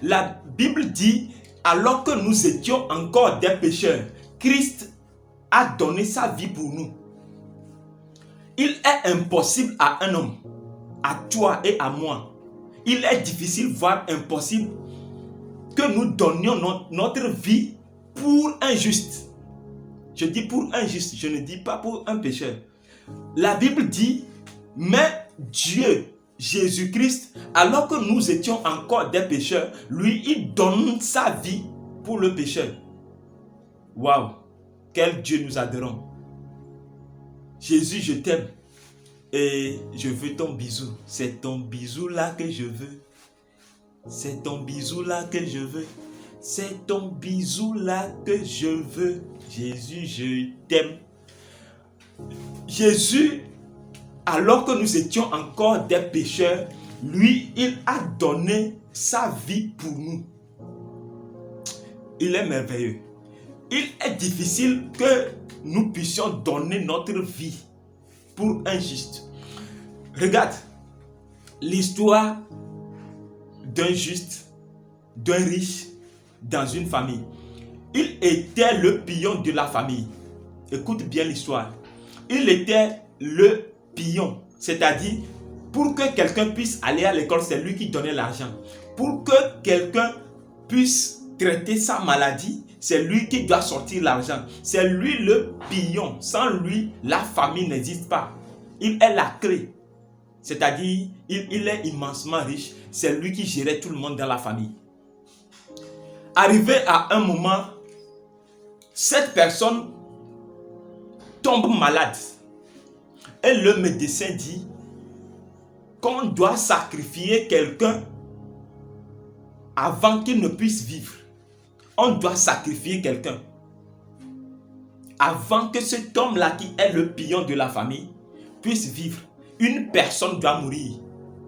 La Bible dit, alors que nous étions encore des pécheurs, Christ a donné sa vie pour nous. Il est impossible à un homme, à toi et à moi, il est difficile, voire impossible, que nous donnions notre vie pour un juste. Je dis pour un juste, je ne dis pas pour un pécheur. La Bible dit, mais Dieu, Jésus-Christ, alors que nous étions encore des pécheurs, lui, il donne sa vie pour le pécheur. Waouh, quel Dieu nous adorons. Jésus, je t'aime et je veux ton bisou. C'est ton bisou là que je veux. C'est ton bisou là que je veux. C'est ton bisou là que je veux. Jésus, je t'aime. Jésus, alors que nous étions encore des pécheurs, lui, il a donné sa vie pour nous. Il est merveilleux. Il est difficile que nous puissions donner notre vie pour un juste. Regarde l'histoire d'un juste, d'un riche dans une famille. Il était le pion de la famille. Écoute bien l'histoire. Il était le pion, c'est-à-dire pour que quelqu'un puisse aller à l'école, c'est lui qui donnait l'argent. Pour que quelqu'un puisse traiter sa maladie, c'est lui qui doit sortir l'argent. C'est lui le pion. Sans lui, la famille n'existe pas. Il est la clé. C'est-à-dire, il est immensement riche. C'est lui qui gérait tout le monde dans la famille. Arrivé à un moment, cette personne tombe malade. Et le médecin dit qu'on doit sacrifier quelqu'un avant qu'il ne puisse vivre. On doit sacrifier quelqu'un avant que cet homme-là, qui est le pion de la famille, puisse vivre. Une personne doit mourir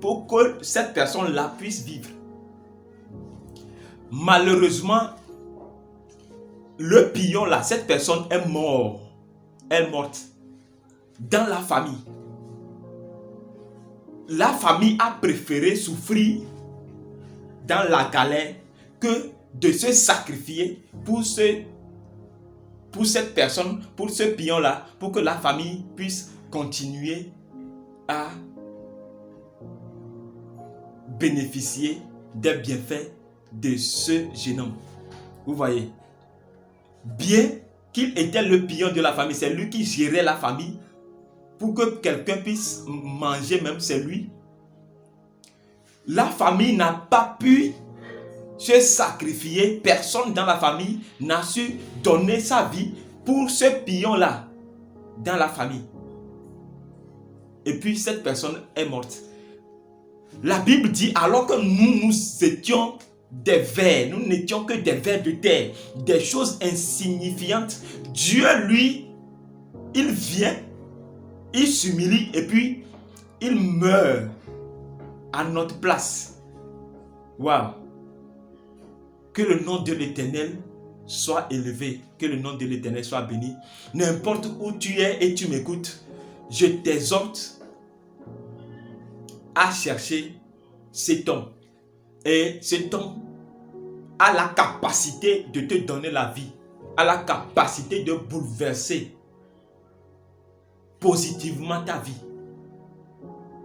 pour que cette personne-là puisse vivre. Malheureusement, le pion-là, cette personne est morte. Elle est morte dans la famille. La famille a préféré souffrir dans la galère que de se sacrifier pour cette personne, pour ce pion-là, pour que la famille puisse continuer à bénéficier des bienfaits de ce jeune homme. Vous voyez, bien qu'il était le pion de la famille, c'est lui qui gérait la famille, pour que quelqu'un puisse manger, même c'est lui. La famille n'a pas pu se sacrifier. Personne dans la famille n'a su donner sa vie pour ce pion-là dans la famille. Et puis cette personne est morte. La Bible dit, alors que nous étions des vers, nous n'étions que des vers de terre, des choses insignifiantes, Dieu, lui, il vient, il s'humilie et puis il meurt à notre place. Waouh! Que le nom de l'Éternel soit élevé, que le nom de l'Éternel soit béni. N'importe où tu es et tu m'écoutes, je t'exhorte à chercher cet homme. Et cet homme a la capacité de te donner la vie, a la capacité de bouleverser positivement ta vie.